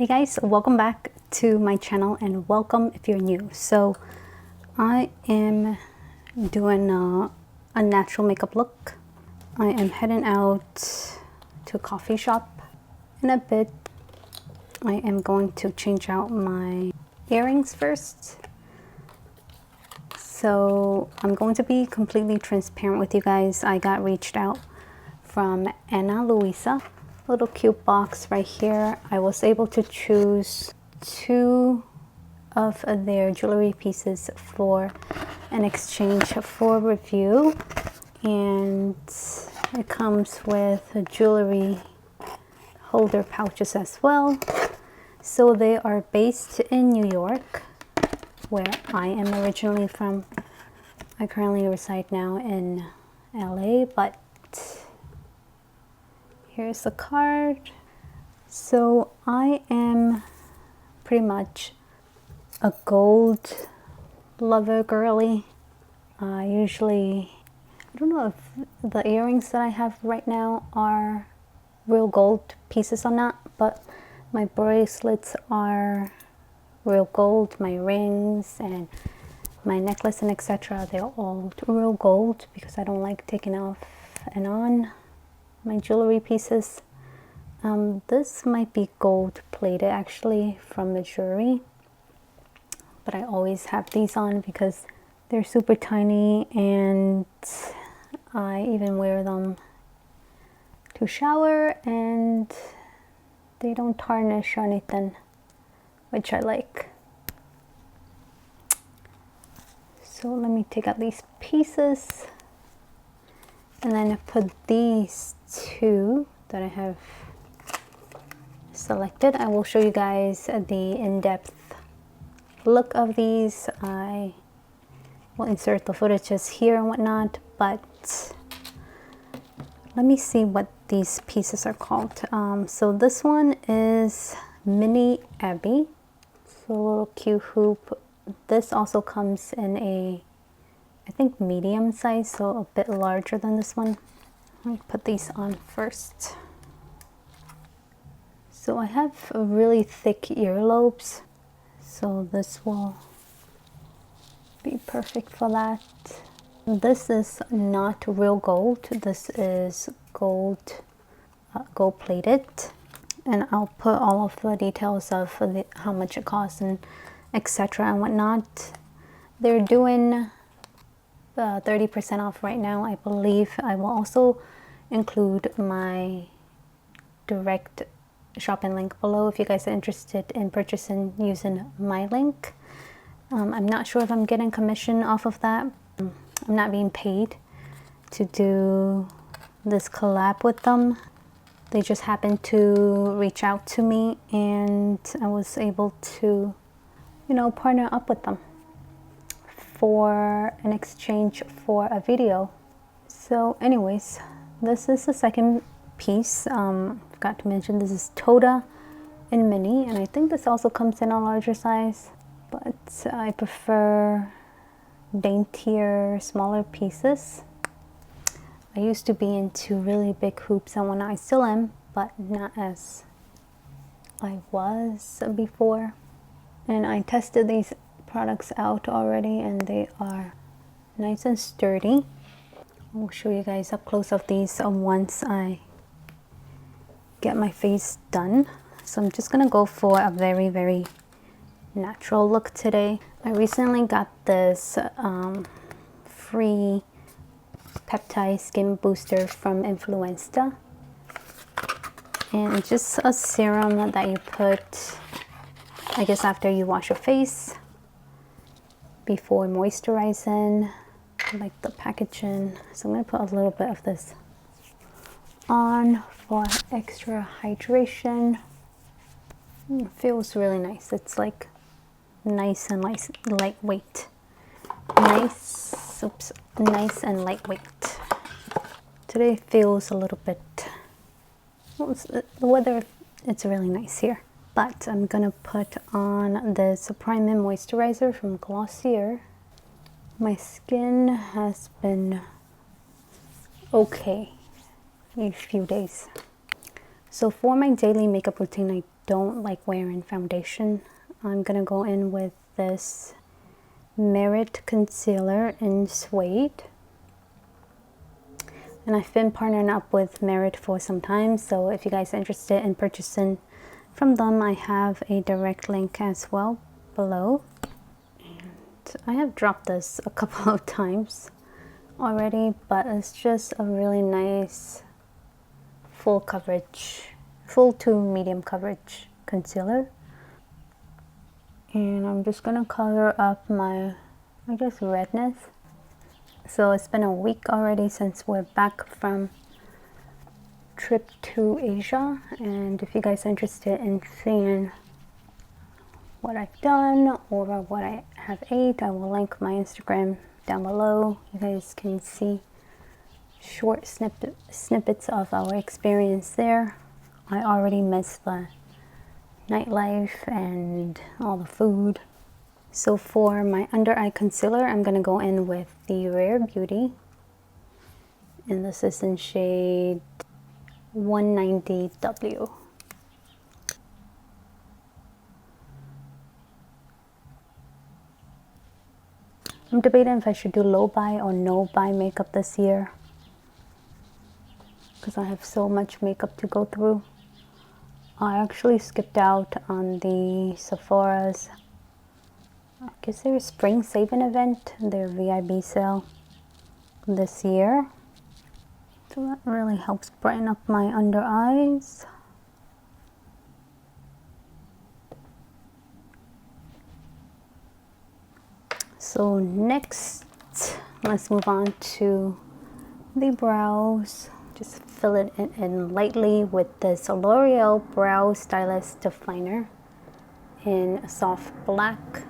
Hey guys, welcome back to my channel and welcome if you're new. So I am doing a natural makeup look. I am heading out to a coffee shop in a bit. I am going to change out my earrings first. So I'm going to be completely transparent with you guys. I got reached out from Ana Luisa. Little cute box right here. I was able to choose 2 of their jewelry pieces for an exchange for review, and it comes with jewelry holder pouches as well. So they are based in New York, where I am originally from. I currently reside now in LA, but here's the card. So I am pretty much a gold lover girly. I don't know if the earrings that I have right now are real gold pieces or not, but my bracelets are real gold. My rings and my necklace and etc. they're all real gold because I don't like taking off and on my jewelry pieces. This might be gold plated actually from the jewelry, but I always have these on because they're super tiny and I even wear them to shower and they don't tarnish or anything, which I like. So let me take out these pieces and then I put these 2 that I have selected. I will show you guys the in-depth look of these. I will insert the footages here and whatnot, but let me see what these pieces are called. So this one is Mini Abby. So a little cute hoop. This also comes in a, I think, medium size, so a bit larger than this one. Let me put these on first. So I have really thick earlobes, so this will be perfect for that. This is not real gold. This is gold plated, and I'll put all of the details of how much it costs and etc. and whatnot. They're doing 30% off right now, I believe. I will also include my direct shopping link below if you guys are interested in purchasing using my link. I'm not sure if I'm getting commission off of that. I'm not being paid to do this collab with them. They just happened to reach out to me and I was able to, you know, partner up with them for an exchange for a video. So anyways, this is the second piece. Forgot to mention this is Toda in mini, and I think this also comes in a larger size, but I prefer daintier, smaller pieces. I used to be into really big hoops and whatnot. I still am, but not as I was before. And I tested these products out already and they are nice and sturdy. I'll show you guys up close of these once I get my face done. So I'm just gonna go for a very, very natural look today. I recently got this free peptide skin booster from Influenza, and it's just a serum that you put, I guess, after you wash your face before moisturizing. I like the packaging, so I'm going to put a little bit of this on for extra hydration. It feels really nice. It's like nice and lightweight. Nice and lightweight. Today feels a little bit, well, the weather, it's really nice here. But I'm gonna put on this Prime Moisturizer from Glossier. My skin has been okay these few days. So for my daily makeup routine, I don't like wearing foundation, I'm gonna go in with this Merit Concealer in Suede. And I've been partnering up with Merit for some time, so if you guys are interested in purchasing from them, I have a direct link as well below. And I have dropped this a couple of times already, but it's just a really nice full coverage, full to medium coverage concealer. And I'm just gonna color up my, I guess, redness. So it's been a week already since we're back from trip to Asia, and if you guys are interested in seeing what I've done or what I have ate, I will link my Instagram down below. You guys can see short snippets of our experience there. I already missed the nightlife and all the food. So for my under eye concealer, I'm gonna go in with the Rare Beauty, and this is in shade 190W. I'm debating if I should do low buy or no buy makeup this year, because I have so much makeup to go through. I actually skipped out on the Sephora's, I guess their spring saving event, their VIB sale this year. So that really helps brighten up my under eyes. So next, let's move on to the brows. Just fill it in lightly with this L'Oreal Brow Stylist Definer in a soft black.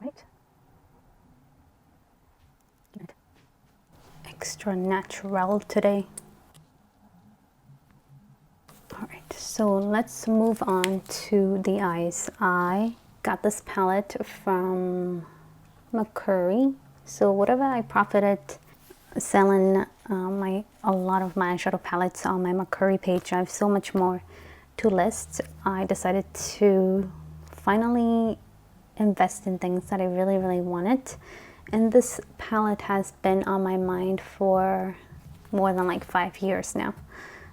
Right. Extra natural today. Alright, so let's move on to the eyes. I got this palette from Mercari. So whatever I profited selling a lot of my eyeshadow palettes on my Mercari page, I have so much more to list. I decided to finally invest in things that I really, really wanted. And this palette has been on my mind for more than like 5 years now.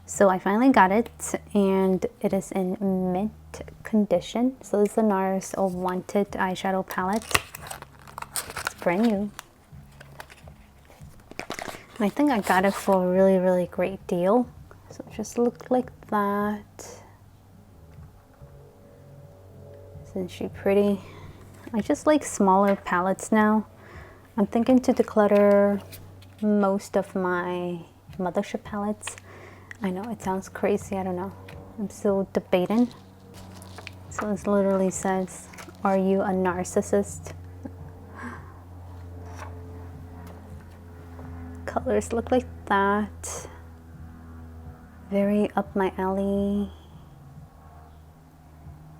So I finally got it, and it is in mint condition. So this is the NARS Wanted eyeshadow palette. It's brand new. And I think I got it for a really, really great deal. So it just looked like that. Isn't she pretty? I just like smaller palettes now. I'm thinking to declutter most of my Mothership palettes. I know it sounds crazy, I don't know. I'm still debating. So this literally says, are you a narcissist? Colors look like that. Very up my alley.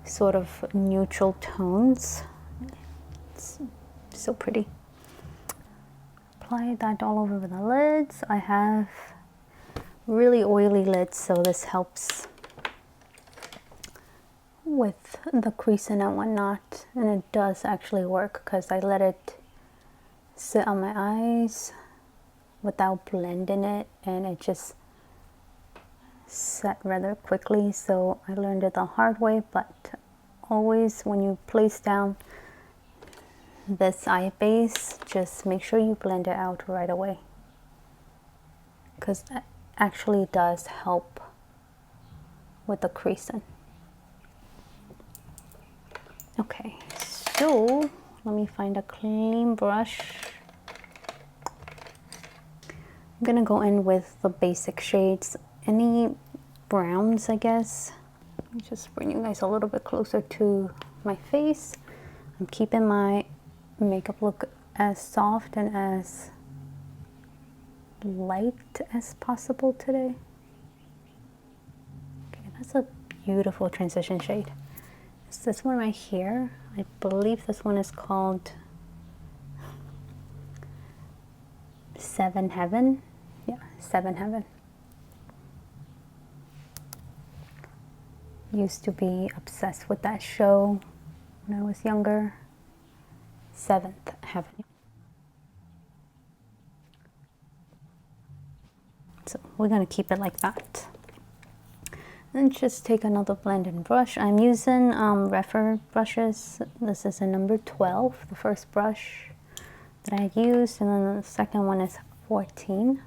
Sort of neutral tones. It's so pretty. Apply that all over the lids. I have really oily lids, so this helps with the creasing and whatnot. And it does actually work because I let it sit on my eyes without blending it, and it just set rather quickly. So I learned it the hard way, but always when you place down this eye base, just make sure you blend it out right away, because it actually does help with the creasing. Okay, so let me find a clean brush. I'm gonna go in with the basic shades, any browns, I guess. Let me just bring you guys a little bit closer to my face. I'm keeping my makeup look as soft and as light as possible today. Okay, that's a beautiful transition shade. It's this one right here. I believe this one is called Seven Heaven. Yeah, Seven Heaven. Used to be obsessed with that show when I was younger. 7th Avenue. So we're going to keep it like that. And just take another blending brush. I'm using Refer brushes. This is a number 12, the first brush that I used, and then the second one is 14.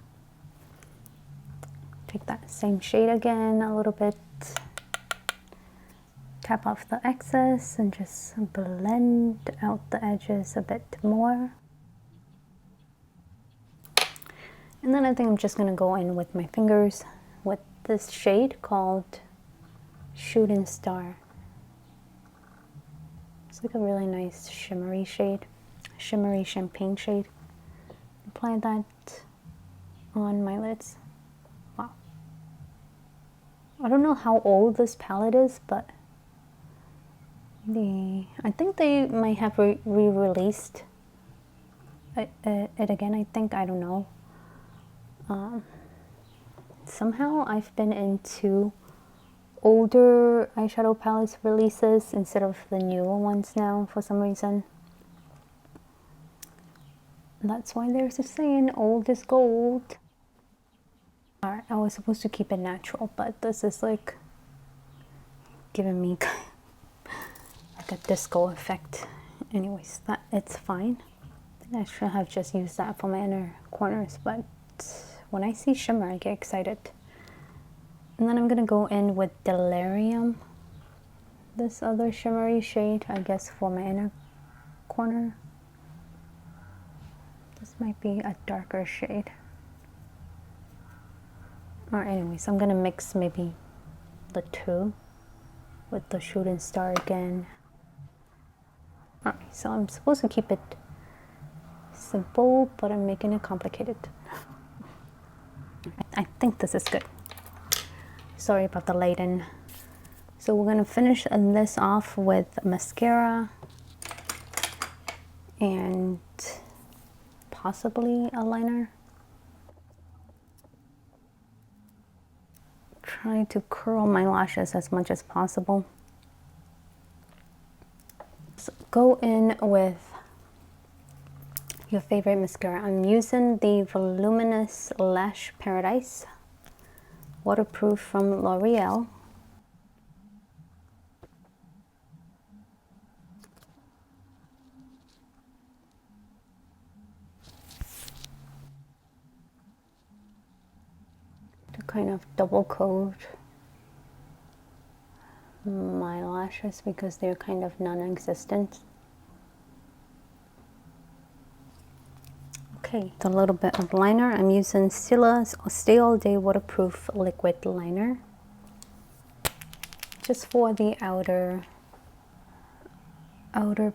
Take that same shade again, a little bit. Tap off the excess and just blend out the edges a bit more. And then I think I'm just going to go in with my fingers with this shade called Shooting Star. It's like a really nice shimmery shade, shimmery champagne shade. Apply that on my lids. Wow. I don't know how old this palette is, but I think they might have re-released it again, I think. I don't know. Somehow I've been into older eyeshadow palettes releases instead of the newer ones now for some reason. That's why there's a saying, old is gold. Alright, I was supposed to keep it natural, but this is like giving me like a disco effect. Anyways, it's fine. I should have just used that for my inner corners, but when I see shimmer, I get excited. And then I'm gonna go in with Delirium, this other shimmery shade, I guess, for my inner corner. This might be a darker shade. Or anyways, I'm gonna mix maybe the two with the Shooting Star again. Alright, so I'm supposed to keep it simple, but I'm making it complicated. I think this is good. Sorry about the lighting. So we're gonna finish this off with mascara and possibly a liner. Try to curl my lashes as much as possible. So go in with your favorite mascara. I'm using the Voluminous Lash Paradise waterproof from L'Oreal. To kind of double coat my lashes because they're kind of non-existent. Okay, a little bit of liner. I'm using Stilla's Stay All Day Waterproof Liquid Liner. Just for the outer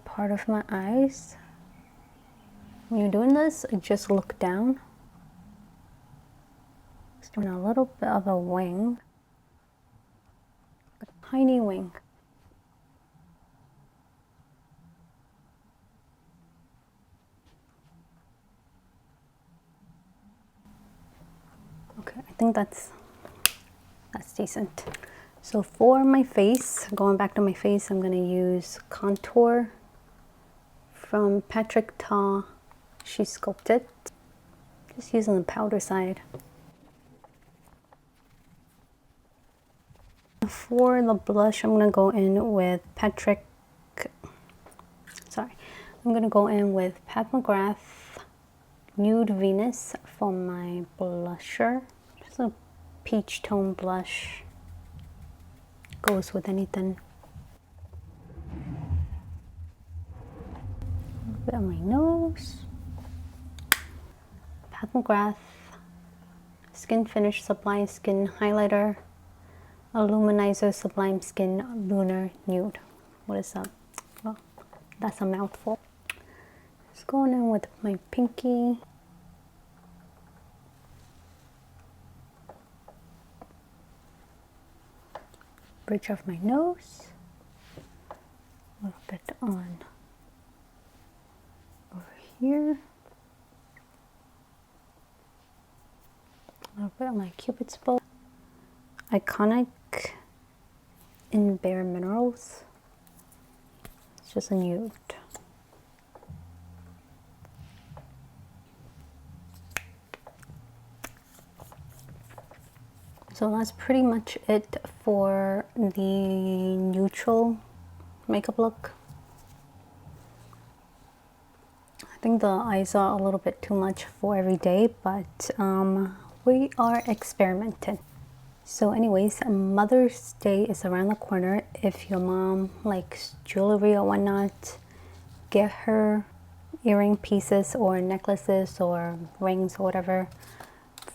part of my eyes. When you're doing this, just look down. Just doing a little bit of a wing. A tiny wing. Okay, I think that's decent. So for my face, going back to my face, I'm going to use contour from Patrick Ta. She Sculpted. Just using the powder side. For the blush, I'm going to go in with Pat McGrath Nude Venus for my blusher. Just a peach tone blush. Goes with anything. A bit on my nose. Pat McGrath Skin Finish Sublime Skin Highlighter. Illuminizer Sublime Skin Lunar Nude. What is that? Well, that's a mouthful. Just going in with my pinky. Bridge of my nose. A little bit on over here. A little bit on my Cupid's bow. Iconic in Bare Minerals. It's just a nude. So that's pretty much it for the neutral makeup look. I think the eyes are a little bit too much for every day, but we are experimenting. So anyways, Mother's Day is around the corner. If your mom likes jewelry or whatnot, get her earring pieces or necklaces or rings or whatever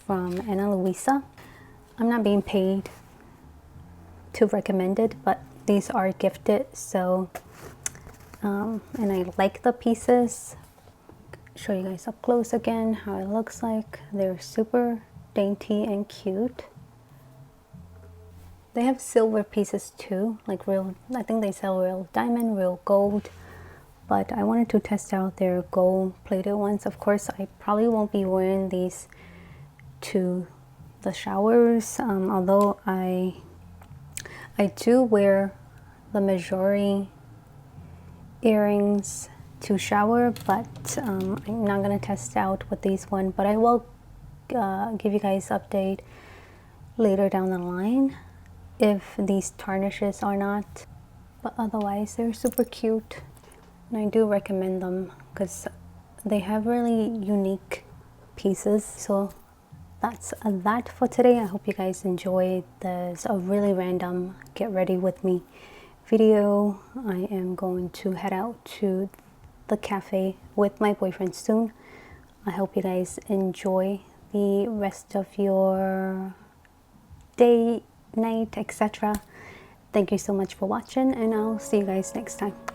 from Ana Luisa. I'm not being paid to recommend it, but these are gifted, so and I like the pieces. Show you guys up close again how it looks like. They're super dainty and cute. They have silver pieces too, like real, I think they sell real diamond, real gold, but I wanted to test out their gold plated ones. Of course, I probably won't be wearing these to the showers, although I do wear the majority earrings to shower, but I'm not gonna test out with these one, but I will give you guys update later down the line if these tarnishes or not. But otherwise they're super cute and I do recommend them because they have really unique pieces. So that's that for today. I hope you guys enjoyed this a really random get ready with me video. I am going to head out to the cafe with my boyfriend soon. I hope you guys enjoy the rest of your day, night, etc. Thank you so much for watching, and I'll see you guys next time.